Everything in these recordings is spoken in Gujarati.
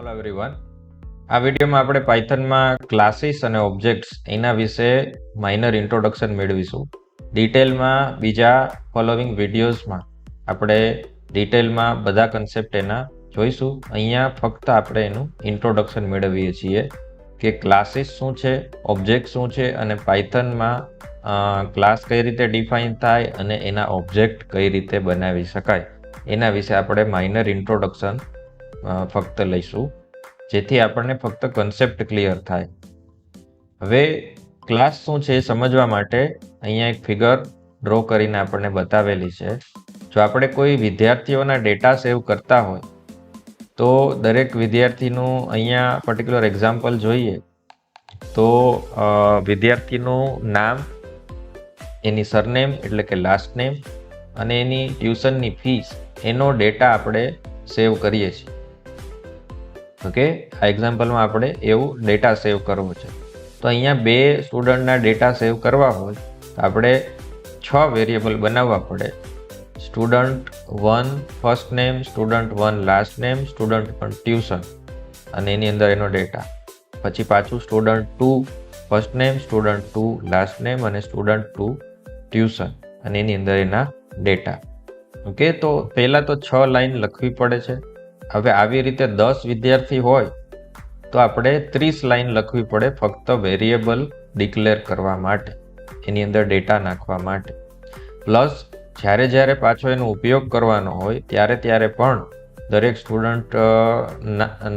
હેલો એવરીવન, આ વિડીયોમાં આપણે પાયથનમાં ક્લાસીસ અને ઓબ્જેક્ટ્સ એના વિશે માઇનર ઇન્ટ્રોડક્શન મેળવીશું. ડિટેલમાં બીજા ફોલોવિંગ વિડીયોઝમાં આપણે ડિટેલમાં બધા કન્સેપ્ટ એના જોઈશું. અહીંયા ફક્ત આપણે એનું ઇન્ટ્રોડક્શન મેળવીએ છીએ કે ક્લાસીસ શું છે, ઓબ્જેક્ટ શું છે અને પાયથનમાં ક્લાસ કઈ રીતે ડિફાઇન થાય અને એના ઓબ્જેક્ટ કઈ રીતે બનાવી શકાય એના વિશે આપણે માઇનર ઇન્ટ્રોડક્શન ફક્ત લઈશું, જેથી આપણને ફક્ત કન્સેપ્ટ ક્લિયર થાય. હવે ક્લાસ શું છે એ સમજવા માટે અહીંયા એક ફિગર ડ્રો કરીને આપણને બતાવેલી છે. જો આપણે કોઈ વિદ્યાર્થીઓના ડેટા સેવ કરતા હોય તો દરેક વિદ્યાર્થીનું અહીંયા પર્ટિક્યુલર એક્ઝામ્પલ જોઈએ તો વિદ્યાર્થીનું નામ, એની સરનેમ એટલે કે લાસ્ટ નેમ અને એની ટ્યુશનની ફીસ એનો ડેટા આપણે સેવ કરીએ છીએ. ઓકે, આ એક્ઝામ્પલમાં આપણે એવું ડેટા સેવ કરવો છે. તો અહીંયા 2 સ્ટુડન્ટના ડેટા સેવ કરવા હોય તો આપણે 6 વેરિયેબલ બનાવવા પડે. Student 1 first name, student 1 last name, student 1 tuition અને એની અંદર એનો ડેટા. પછી પાછું student 2 first name, student 2 last name અને સ્ટુડન્ટ 2 ટ્યુશન અને એની અંદર એના ડેટા. ઓકે, તો પહેલાં તો 6 લાઈન લખવી પડે છે. હવે આવી રીતે 10 વિદ્યાર્થી હોય તો આપણે 30 લાઈન લખવી પડે ફક્ત વેરિયેબલ ડિક્લેર કરવા માટે, એની અંદર ડેટા નાખવા માટે. પ્લસ જ્યારે પાછો એનો ઉપયોગ કરવાનો હોય ત્યારે પણ દરેક સ્ટુડન્ટ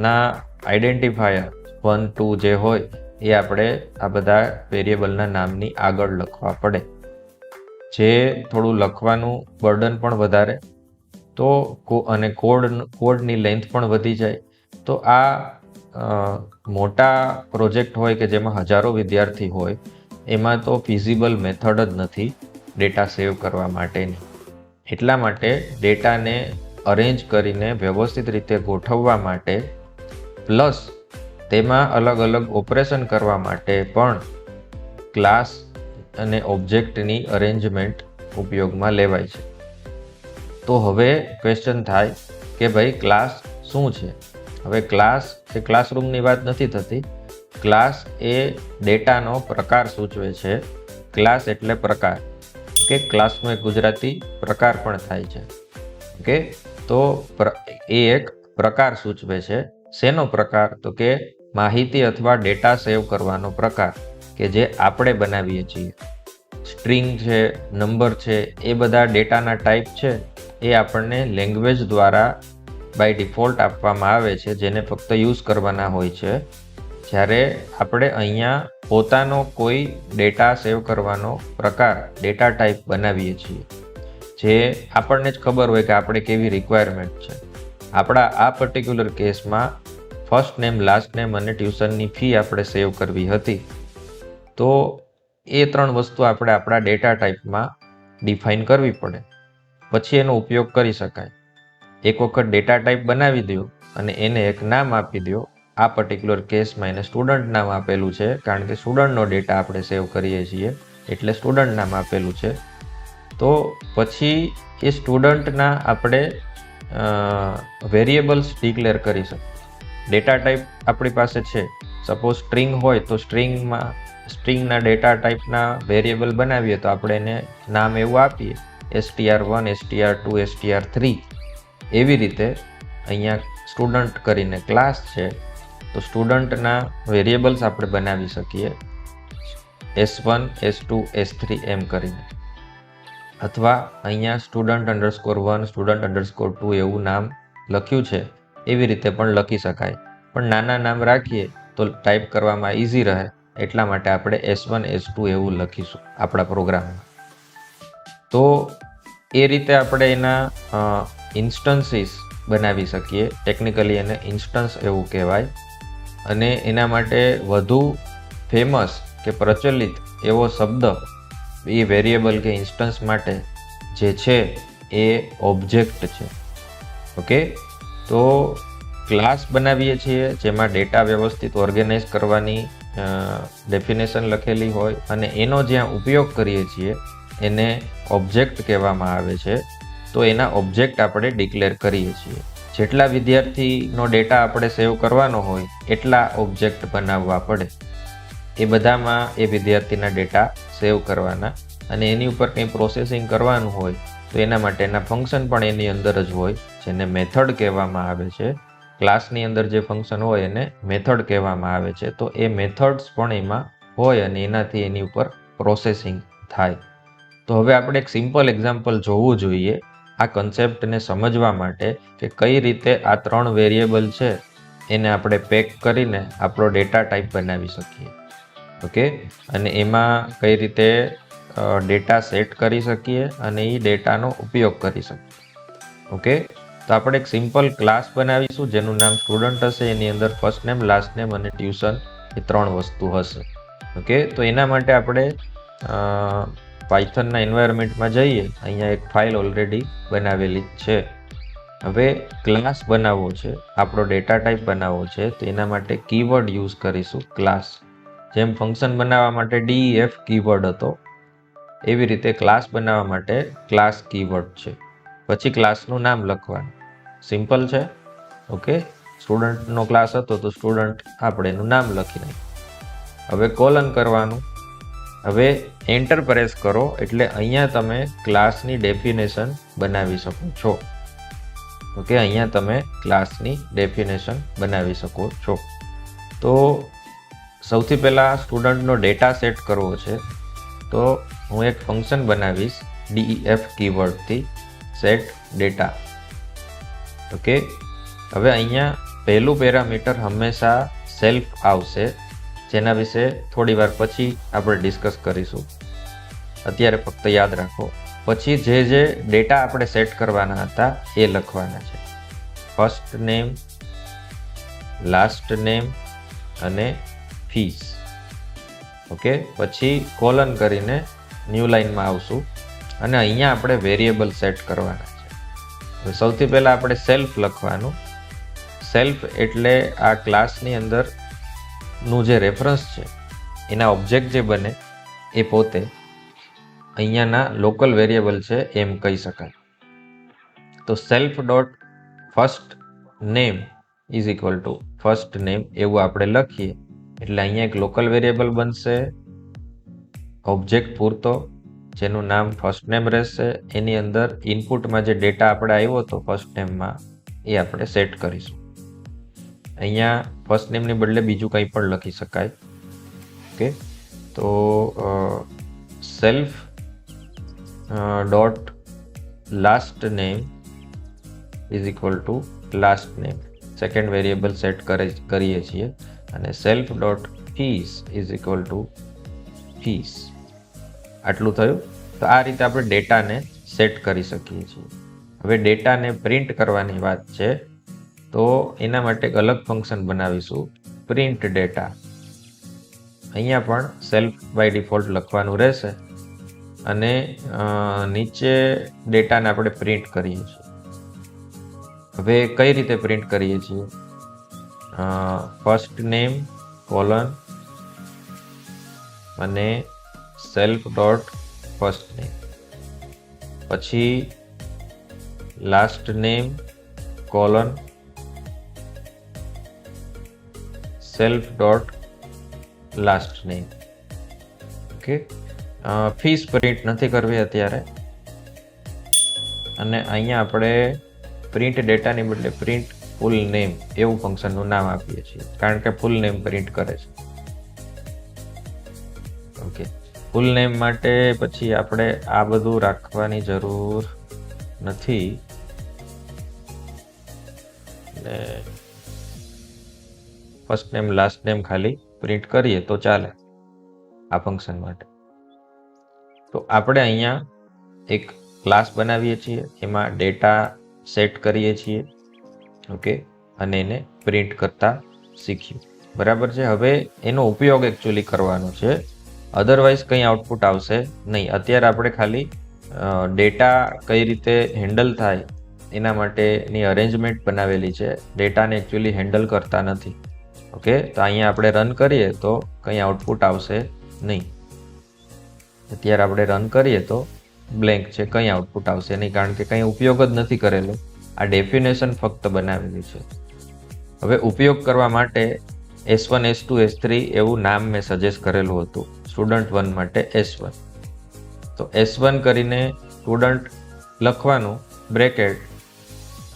ના આઈડેન્ટિફાયર 1, 2 જે હોય એ આપણે આ બધા વેરિયેબલના નામની આગળ લખવા પડે, જે થોડું લખવાનું બર્ડન પણ વધારે તો અને કોડની લેન્થ પણ વધી જાય. તો આ મોટા પ્રોજેક્ટ હોય કે જેમાં હજારો વિદ્યાર્થી હોય એમાં તો ફિઝિબલ મેથડ જ નથી ડેટા સેવ કરવા માટેની. એટલા માટે ડેટાને અરેન્જ કરીને વ્યવસ્થિત રીતે ગોઠવવા માટે પ્લસ તેમાં અલગ અલગ ઓપરેશન કરવા માટે પણ ક્લાસ અને ઓબ્જેક્ટની અરેન્જમેન્ટ ઉપયોગમાં લેવાય છે. તો હવે ક્વેશ્ચન થાય કે ભાઈ ક્લાસ શું છે? હવે ક્લાસ એ ક્લાસરૂમની વાત નથી થતી. ક્લાસ એ ડેટાનો પ્રકાર સૂચવે છે. ક્લાસ એટલે પ્રકાર. ઓકે, ક્લાસનો એક ગુજરાતી પ્રકાર પણ થાય છે. ઓકે, તો એ એક પ્રકાર સૂચવે છે. શેનો પ્રકાર? તો કે માહિતી અથવા ડેટા સેવ કરવાનો પ્રકાર કે જે આપણે બનાવીએ છીએ. સ્ટ્રિંગ છે, નંબર છે, એ બધા ડેટાના ટાઈપ છે એ આપણને લેંગ્વેજ દ્વારા બાય ડિફોલ્ટ આપવામાં આવે છે, જેને ફક્ત યુઝ કરવાના હોય છે. જ્યારે આપણે અહીંયા પોતાનો કોઈ ડેટા સેવ કરવાનો પ્રકાર, ડેટા ટાઈપ બનાવીએ છીએ, જે આપણને જ ખબર હોય કે આપણે કેવી રિક્વાયરમેન્ટ છે. આપણા આ પર્ટિક્યુલર કેસમાં ફર્સ્ટ નેમ, લાસ્ટ નેમ અને ટ્યુશનની ફી આપણે સેવ કરવી હતી. તો એ 3 વસ્તુ આપણે આપણા ડેટા ટાઈપમાં ડિફાઇન કરવી પડે, પછી એનો ઉપયોગ કરી શકાય. એક વખત ડેટા ટાઈપ બનાવી દો અને એને એક નામ આપી દો. આ પર્ટિક્યુલર કેસમાં એને સ્ટુડન્ટ નામ આપેલું છે, કારણ કે સ્ટુડન્ટનો ડેટા આપણે સેવ કરીએ છીએ એટલે સ્ટુડન્ટ નામ આપેલું છે. તો પછી એ સ્ટુડન્ટના આપણે વેરિયેબલ્સ ડિક્લેર કરી શકીએ. ડેટા ટાઈપ આપણી પાસે છે, સપોઝ સ્ટ્રિંગ હોય તો સ્ટ્રિંગના ડેટા ટાઈપના વેરિયેબલ બનાવીએ તો આપણે એને નામ એવું આપીએ str1, str2, str3. એવી રીતે અહીંયા સ્ટુડન્ટ કરીને ક્લાસ છે તો સ્ટુડન્ટના વેરિયેબલ્સ આપણે બનાવી શકીએ s1, s2, s3 એમ કરીને. અથવા અહીંયા student_1, student_2 એવું નામ લખ્યું છે એવી રીતે પણ લખી શકાય. પણ નાના નામ રાખીએ તો ટાઈપ કરવામાં ઇઝી રહે, એટલા માટે આપણે s1, s2 એવું લખીશું આપણા પ્રોગ્રામમાં. તો એ રીતે આપણે એના ઇન્સ્ટન્સીસ બનાવી શકીએ. ટેકનિકલી એને ઇન્સ્ટન્સ એવું કહેવાય. અને એના માટે વધુ ફેમસ કે પ્રચલિત એવો શબ્દ એ વેરિયેબલ કે ઇન્સ્ટન્સ માટે જે છે એ ઓબ્જેક્ટ છે. ઓકે, તો ક્લાસ બનાવીએ છીએ જેમાં ડેટા વ્યવસ્થિત ઓર્ગેનાઇઝ કરવાની ડેફિનેશન લખેલી હોય અને એનો જ્યાં ઉપયોગ કરીએ છીએ એને ઓબ્જેક્ટ કહેવામાં આવે છે. તો એના ઓબ્જેક્ટ આપણે ડિક્લેર કરીએ છીએ. જેટલા વિદ્યાર્થીનો ડેટા આપણે સેવ કરવાનો હોય એટલા ઓબ્જેક્ટ બનાવવા પડે. એ બધામાં એ વિદ્યાર્થીના ડેટા સેવ કરવાના, અને એની ઉપર કંઈ પ્રોસેસિંગ કરવાનું હોય તો એના માટેના ફંક્શન પણ એની અંદર જ હોય, જેને મેથડ કહેવામાં આવે છે. ક્લાસની અંદર જે ફંક્શન હોય એને મેથડ કહેવામાં આવે છે. તો એ મેથડ્સ પણ એમાં હોય અને એનાથી એની ઉપર પ્રોસેસિંગ થાય. તો હવે આપણે એક સિમ્પલ એક્ઝામ્પલ જોવું જોઈએ આ કન્સેપ્ટને સમજવા માટે કે કઈ રીતે આ 3 વેરિયેબલ છે એને આપણે પેક કરીને આપણો ડેટા ટાઈપ બનાવી શકીએ. ઓકે, અને એમાં કઈ રીતે ડેટા સેટ કરી શકીએ અને એ ડેટાનો ઉપયોગ કરી શકીએ. ઓકે, તો આપણે એક સિમ્પલ ક્લાસ બનાવીશું જેનું નામ સ્ટુડન્ટ હશે. એની અંદર ફર્સ્ટ નેમ, લાસ્ટ નેમ અને ટ્યુશન એ 3 વસ્તુ હશે. ઓકે, તો એના માટે આપણે પાયથનના એન્વાયરમેન્ટમાં જઈએ. અહીંયા એક ફાઇલ ઓલરેડી બનાવેલી છે. હવે ક્લાસ બનાવવો છે, આપણો ડેટા ટાઈપ બનાવવો છે, તો એના માટે કીવર્ડ યુઝ કરીશું ક્લાસ. જેમ ફંક્શન બનાવવા માટે def કીવર્ડ હતો, એવી રીતે ક્લાસ બનાવવા માટે ક્લાસ કીવર્ડ છે. પછી ક્લાસનું નામ લખવાનું. સિમ્પલ છે. ઓકે, સ્ટુડન્ટનો ક્લાસ હતો તો સ્ટુડન્ટ આપણે એનું નામ લખી નાખ્યું. હવે કોલન કરવાનું. હવે એન્ટર પ્રેસ કરો એટલે અહીંયા તમે ક્લાસની ડેફિનેશન બનાવી શકો છો. ઓકે, અહીંયા તમે ક્લાસની ડેફિનેશન બનાવી શકો છો. તો સૌથી પહેલાં સ્ટુડન્ટનો ડેટા સેટ કરવો છે, તો હું એક ફંક્શન બનાવીશ def કીવર્ડથી સેટ ડેટા. ઓકે, હવે અહીંયા પહેલું પેરામીટર હંમેશા સેલ્ફ આવશે, જેના વિશે થોડી વાર પછી આપણે ડિસ્કસ કરીશું. અત્યારે ફક્ત યાદ રાખો. પછી જે ડેટા આપણે સેટ કરવાના હતા એ લખવાના છે. ફર્સ્ટ નેમ, લાસ્ટ નેમ અને ફીસ. ઓકે, પછી કોલન કરીને ન્યૂ લાઇનમાં આવશું અને અહીંયા આપણે વેરિયેબલ સેટ કરવાના છે. સૌથી પહેલાં આપણે સેલ્ફ લખવાનું. સેલ્ફ એટલે આ ક્લાસની અંદરનું જે રેફરન્સ છે, એના ઓબ્જેક્ટ જે બને એ પોતે અહીંયાના લોકલ વેરિયેબલ છે એમ કહી શકાય. તો self dot first name is equal to first name એવું આપણે લખીએ એટલે અહીંયા એક લોકલ વેરિયેબલ બનશે ઓબ્જેક્ટ પૂરતો, જેનું નામ ફર્સ્ટ નેમ રહેશે. એની અંદર ઇનપુટમાં જે ડેટા આપણે આવ્યો હતો ફર્સ્ટ નેમમાં એ આપણે સેટ કરીશું. અહીંયા ફર્સ્ટ નેમની બદલે બીજું કંઈ પણ લખી શકાય. ઓકે, તો self dot last name is equal to last name second variable set કરીએ છીએ, અને self dot fees is equal to fees. આટલું થયું. તો આ રીતે આપણે ડેટાને સેટ કરી શકીએ છીએ. હવે ડેટાને પ્રિન્ટ કરવાની વાત છે, તો એના માટે એક અલગ ફંક્શન બનાવીશું, પ્રિન્ટ ડેટા. અહીંયા પણ સેલ્ફ બાય ડિફોલ્ટ લખવાનું રહેશે અને નીચે ડેટાને આપણે પ્રિન્ટ કરીએ છીએ. હવે કઈ રીતે પ્રિન્ટ કરીએ છીએ? ફર્સ્ટ નેમ કોલન અને સેલ્ફ ડોટ ફર્સ્ટ નેમ, પછી last name colon self dot last name. Okay, fees print નથી કરવી અત્યારે, અને અહીંયા આપણે પ્રિન્ટ ડેટાની બદલે પ્રિન્ટ ફૂલ નેમ એવું ફંક્શનનું નામ આપીએ છીએ, કારણ કે ફૂલ નેમ પ્રિન્ટ કરે છે. ઓકે, ફૂલ નેમ માટે પછી આપણે આ બધું રાખવાની જરૂર નથી, ને ફર્સ્ટ નેમ લાસ્ટ નેમ ખાલી પ્રિન્ટ કરીએ તો ચાલે આ ફંક્શન માટે. તો આપણે અહીંયા એક ક્લાસ બનાવીએ છીએ, એમાં ડેટા સેટ કરીએ છીએ. ઓકે, અને એને પ્રિન્ટ કરતા શીખ્યું. બરાબર છે. હવે એનો ઉપયોગ એકચ્યુઅલી કરવાનો છે, અધરવાઇઝ કંઈ આઉટપુટ આવશે નહીં. અત્યારે આપણે ખાલી ડેટા કઈ રીતે હેન્ડલ થાય એના માટેની અરેન્જમેન્ટ બનાવેલી છે, ડેટાને એકચ્યુઅલી હેન્ડલ કરતા નથી. ઓકે, તો અહીંયા આપણે રન કરીએ તો કંઈ આઉટપુટ આવશે નહીં. અત્યારે આપણે રન કરીએ તો બ્લેન્ક છે, કંઈ આઉટપુટ આવશે નહીં, કારણ કે કંઈ ઉપયોગ જ નથી કરેલો. આ ડેફિનેશન ફક્ત બનાવેલી છે. હવે ઉપયોગ કરવા માટે S1, S2, S3 એવું નામ મેં સજેસ્ટ કરેલું હતું સ્ટુડન્ટ 1 માટે S1. તો S1 કરીને સ્ટુડન્ટ લખવાનું બ્રેકેટ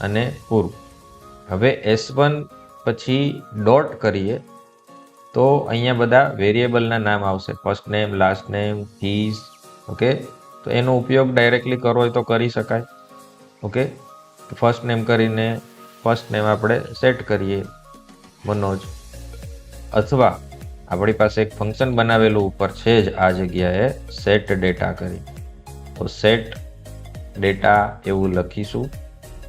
અને પૂરું. હવે S1 પછી ડોટ કરીએ તો અહીંયા બધા વેરિયેબલના નામ આવશે, first name, last name, fees. Okay, તો એનો ઉપયોગ ડાયરેક્ટલી કરવો હોય તો કરી શકાય. ઓકે, ફર્સ્ટ નેમ કરીને ફર્સ્ટ નેમ આપણે સેટ કરીએ મનોજ, અથવા આપણી પાસે એક ફંક્શન બનાવેલું ઉપર છે જ આ જગ્યાએ સેટ ડેટા કરી, તો સેટ ડેટા એવું લખીશું.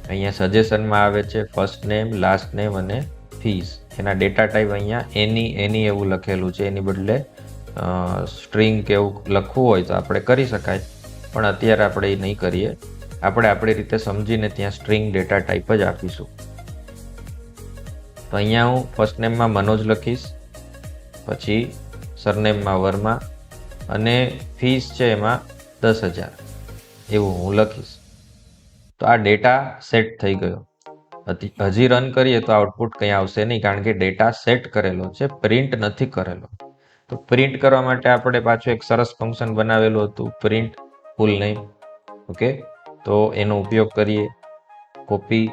અહીંયા સજેશનમાં આવે છે ફર્સ્ટ નેમ, લાસ્ટ નેમ અને ફીઝ. એના ડેટા ટાઈપ અહીંયા એની એવું લખેલું છે, એની બદલે સ્ટ્રિંગ કે એવું લખવું હોય તો આપણે કરી શકાય, પણ અત્યારે આપણે એ નહીં કરીએ. આપણે આપણી રીતે સમજીને ત્યાં સ્ટ્રિંગ ડેટા ટાઈપ જ આપીશું. તો અહીંયા હું ફર્સ્ટ નેમમાં મનોજ લખીશ, પછી સરનેમમાં વર્મા અને ફીસ છે એમાં 10,000 એવું હું લખીશ. તો આ ડેટા સેટ થઈ ગયો. હજી રન કરીએ તો આઉટપુટ કંઈ આવશે નહીં, કારણ કે ડેટા સેટ કરેલો છે, પ્રિન્ટ નથી કરેલો. તો પ્રિન્ટ કરવા માટે આપણે પાછું એક સરસ ફંક્શન બનાવેલું હતું, પ્રિન્ટ ફૂલ નેમ. ઓકે, તો એનો ઉપયોગ કરીએ. કોપી,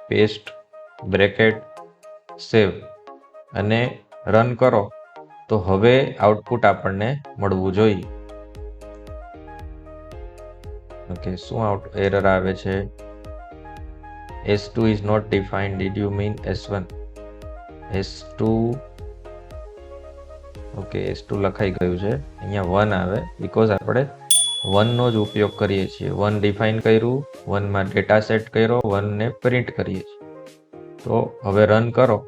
પેસ્ટ, બ્રેકેટ, સેવ અને રન કરો તો હવે આઉટપુટ આપણને મળવું જોઈએ. ઓકે, શું એરર આવે છે? S2 is not defined. Did you mean S1? S2, okay, S2 લખાઈ ગયું છે. અહીંયા 1 આવે બીકોઝ આપણે 1 નો જ ઉપયોગ કરીએ છીએ. 1 ડિફાઇન કર્યું, 1 માં ડેટા સેટ કર્યો, 1 ને પ્રિન્ટ કરીએ છીએ. તો હવે રન કરો.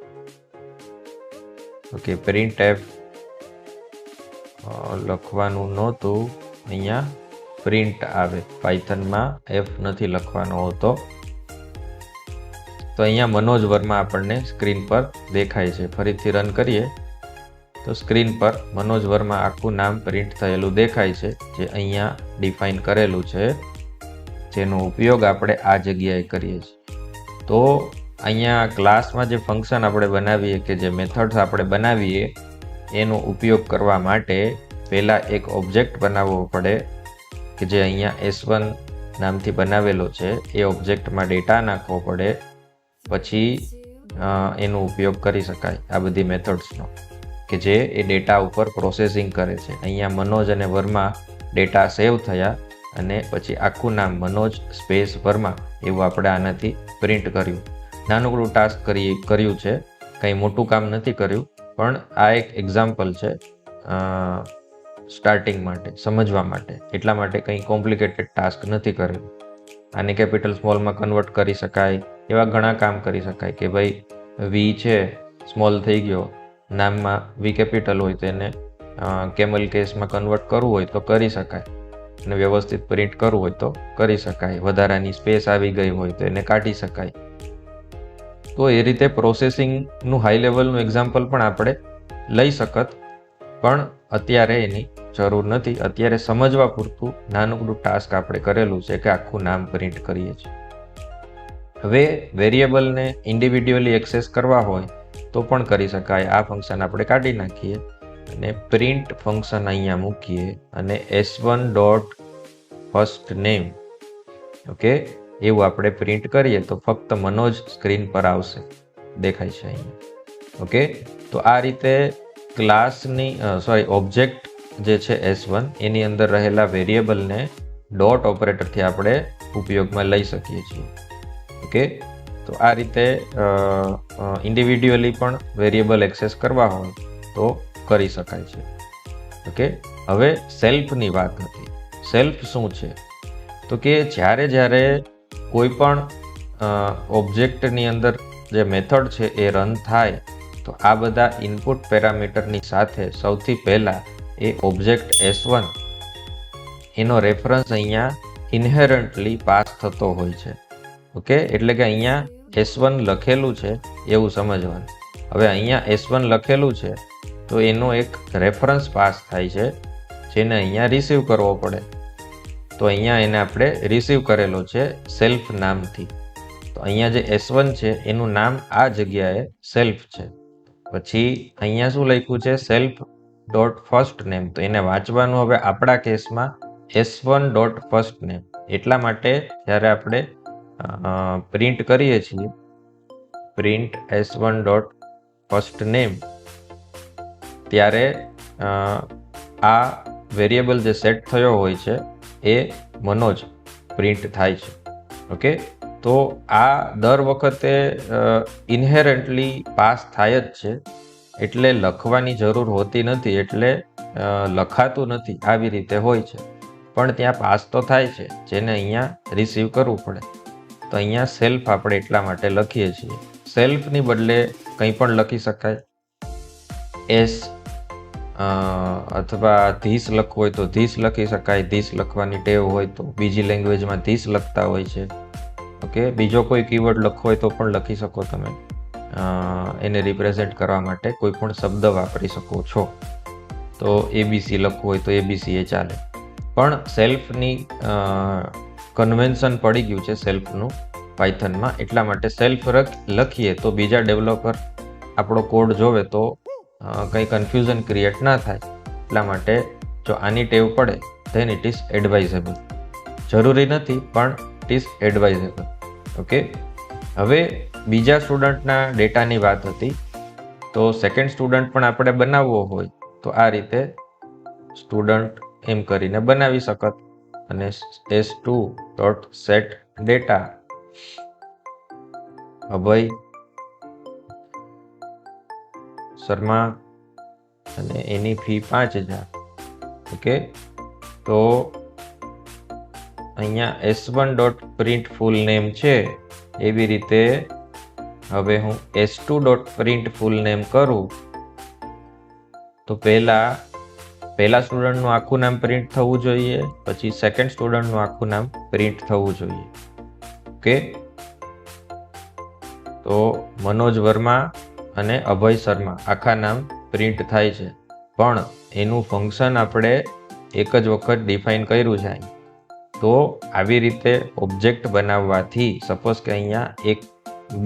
ઓકે, પ્રિન્ટ એફ લખવાનું નહોતું, અહીંયા પ્રિન્ટ આવે. પાયથનમાં એફ નથી લખવાનો હોતો. તો અહીંયા મનોજ વર્મા આપણને સ્ક્રીન પર દેખાય છે. ફરીથી રન કરીએ તો સ્ક્રીન પર મનોજ વર્મા આખું નામ પ્રિન્ટ થયેલું દેખાય છે, જે અહીંયા ડિફાઇન કરેલું છે, જેનો ઉપયોગ આપણે આ જગ્યાએ કરીએ છીએ. તો અહીંયા ક્લાસમાં જે ફંક્શન આપણે બનાવીએ કે જે મેથડ્સ આપણે બનાવીએ એનો ઉપયોગ કરવા માટે પહેલાં એક ઓબ્જેક્ટ બનાવવો પડે કે જે અહીંયા S1 નામથી બનાવેલો છે. એ ઓબ્જેક્ટમાં ડેટા નાખવો પડે, પછી એનો ઉપયોગ કરી શકાય આ બધી મેથડ્સનો, કે જે એ ડેટા ઉપર પ્રોસેસિંગ કરે છે. અહીંયા મનોજ અને વર્મા ડેટા સેવ થયા અને પછી આખું નામ મનોજ સ્પેસ વર્મા એવું આપણે આનાથી પ્રિન્ટ કર્યું. નાનકડું ટાસ્ક કર્યું છે, કંઈ મોટું કામ નથી કર્યું, પણ આ એક એક્ઝામ્પલ છે સ્ટાર્ટિંગ માટે, સમજવા માટે. એટલા માટે કંઈ કોમ્પ્લિકેટેડ ટાસ્ક નથી કર્યું. આને કેપિટલ સ્મોલમાં કન્વર્ટ કરી શકાય, એવા ઘણા કામ કરી શકાય કે ભાઈ વી છે સ્મોલ થઈ ગયો, નામમાં વી કેપિટલ હોય તો એને કેમલ કેસમાં કન્વર્ટ કરવું હોય તો કરી શકાય, અને વ્યવસ્થિત પ્રિન્ટ કરવું હોય તો કરી શકાય. વધારાની સ્પેસ આવી ગઈ હોય તો એને કાઢી શકાય. તો એ રીતે પ્રોસેસિંગનું હાઈ લેવલનું એક્ઝામ્પલ પણ આપણે લઈ શકત, પણ અત્યારે એની જરૂર નથી. અત્યારે સમજવા પૂરતું નાનકડું ટાસ્ક આપણે કરેલું છે કે આખું નામ પ્રિન્ટ કરીએ છીએ. હવે વેરિયેબલને ઇન્ડિવિડ્યુઅલી એક્સેસ કરવા હોય તો પણ કરી શકાય. આ ફંક્શન આપણે કાઢી નાખીએ અને પ્રિન્ટ ફંક્શન અહીંયા મૂકીએ અને S1 dot first name, okay, એવું આપણે પ્રિન્ટ કરીએ તો ફક્ત મનોજ સ્ક્રીન પર આવશે, દેખાય છે અહીંયા. ઓકે, તો આ રીતે ક્લાસની ઓબ્જેક્ટ જે છે S1 એની અંદર રહેલા વેરિયેબલને ડોટ ઓપરેટરથી આપણે ઉપયોગમાં લઈ શકીએ છીએ. ઓકે, તો આ રીતે ઇન્ડિવિડ્યુઅલી પણ વેરિયેબલ એક્સેસ કરવા હોય તો કરી શકાય છે. ઓકે, હવે સેલ્ફની વાત હતી. સેલ્ફ શું છે? તો કે જ્યારે કોઈ પણ ઓબ્જેક્ટની અંદર જે મેથડ છે એ રન થાય તો આ બધા ઇનપુટ પેરામીટરની સાથે સૌથી પહેલાં એ ઓબ્જેક્ટ S1 એનો રેફરન્સ અહીંયા ઇન્હેરન્ટલી પાસ થતો હોય છે. ઓકે, એટલે કે અહીંયા S1 લખેલું છે એવું સમજવાનું. હવે અહીંયા S1 લખેલું છે તો એનો એક રેફરન્સ પાસ થાય છે, જેને અહીંયા રિસીવ કરવો પડે. તો અહીંયા એને આપણે રિસીવ કરેલો છે સેલ્ફ નામથી. તો અહીંયા જે S1 છે એનું નામ આ જગ્યાએ સેલ્ફ છે. પછી અહીંયા શું લખ્યું છે? Self dot first name. તો એને વાંચવાનું હવે આપણા કેસમાં S1 ડોટ ફર્સ્ટ નેમ. એટલા માટે જ્યારે આપણે પ્રિન્ટ કરીએ છીએ print S1 dot first name, ત્યારે આ વેરિયેબલ જે સેટ થયો હોય છે એ મનોજ પ્રિન્ટ થાય છે. ઓકે, તો આ દર વખતે ઇન્હેરન્ટલી પાસ થાય જ છે, એટલે લખવાની જરૂર હોતી નથી, એટલે લખાતું નથી, આવી રીતે હોય છે. પણ ત્યાં પાસ તો થાય છે, જેને અહીંયા રિસીવ કરવું પડે. તો અહીંયા સેલ્ફ આપણે એટલા માટે લખીએ છીએ. સેલ્ફની બદલે કંઈ પણ લખી શકાય. એસ અથવા ધીસ લખવું હોય તો ધીસ લખી શકાય. ધીસ લખવાની ટેવ હોય તો બીજી લેંગ્વેજમાં ધીસ લખતા હોય છે. ઓકે, બીજો કોઈ કીવર્ડ લખવો હોય તો પણ લખી શકો તમે. એને રિપ્રેઝેન્ટ કરવા માટે કોઈ પણ શબ્દ વાપરી શકો છો. તો એબીસી લખવું હોય તો એબીસી એ ચાલે. પણ સેલ્ફની કન્વેન્શન પડી ગયું છે સેલ્ફનું પાયથનમાં, એટલા માટે સેલ્ફ લખીએ તો બીજા ડેવલપર આપણો કોડ જોવે તો કંઈ કન્ફ્યુઝન ક્રિએટ ના થાય. એટલા માટે જો આની ટેવ પડે ધેન ઇટ ઇઝ એડવાઇઝેબલ. જરૂરી નથી, પણ ઇટ ઇઝ એડવાઇઝેબલ. ઓકે, હવે બીજા સ્ટુડન્ટના ડેટાની વાત હતી. તો સેકન્ડ સ્ટુડન્ટ પણ આપણે બનાવવો હોય તો આ રીતે સ્ટુડન્ટ એમ કરીને બનાવી શકત. અને S2 ડોટ સેટ ડેટા અભય શર્મા અને એની ફી 5,000. ઓકે, તો અહીંયા S1 ડોટ પ્રિન્ટ ફૂલ નેમ છે, એવી રીતે હવે હું S2 ડોટ પ્રિન્ટ ફૂલ નેમ કરું તો પહેલા સ્ટુડન્ટનું આખું નામ પ્રિન્ટ થવું જોઈએ, પછી સેકન્ડ સ્ટુડન્ટનું આખું નામ પ્રિન્ટ થવું જોઈએ. ઓકે, તો મનોજ વર્મા અને અભય શર્મા આખા નામ પ્રિન્ટ થાય છે, પણ એનું ફંક્શન આપણે એક જ વખત ડિફાઇન કર્યું છે. તો આવી રીતે ઓબ્જેક્ટ બનાવવાથી, સપોઝ કે અહીંયા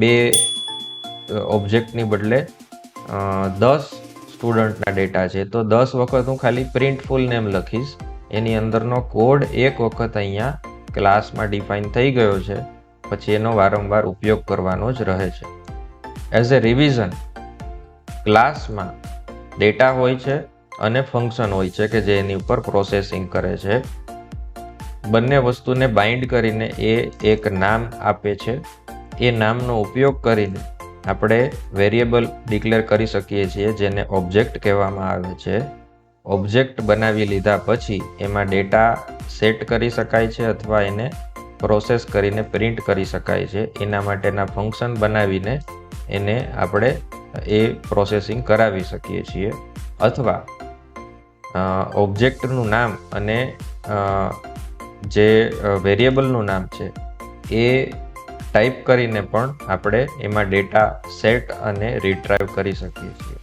બે ઓબ્જેક્ટની બદલે 10 સ્ટુડન્ટના ડેટા છે, તો 10 વખત હું ખાલી પ્રિન્ટ ફૂલ નેમ લખીશ. એની અંદરનો કોડ એક વખત અહીંયા ક્લાસમાં ડિફાઇન થઈ ગયો છે, પછી એનો વારંવાર ઉપયોગ કરવાનો જ રહે છે. એઝ એ રિવિઝન, ક્લાસમાં ડેટા હોય છે અને ફંક્શન હોય છે કે જે એની ઉપર પ્રોસેસિંગ કરે છે. બંને વસ્તુને બાઇન્ડ કરીને એ એક નામ આપે છે. એ નામનો ઉપયોગ કરીને આપણે વેરિયેબલ ડિક્લેર કરી શકીએ છીએ, જેને ઓબ્જેક્ટ કહેવામાં આવે છે. ઓબ્જેક્ટ બનાવી લીધા પછી એમાં ડેટા સેટ કરી શકાય છે અથવા એને પ્રોસેસ કરીને પ્રિન્ટ કરી શકાય છે. એના માટેના ફંક્શન બનાવીને એને આપણે એ પ્રોસેસિંગ કરાવી શકીએ છીએ. અથવા ઓબ્જેક્ટનું નામ અને જે વેરિયેબલનું નામ છે એ ટાઈપ કરીને પણ આપણે એમાં ડેટા સેટ અને રિટ્રાઈવ કરી શકીએ છીએ.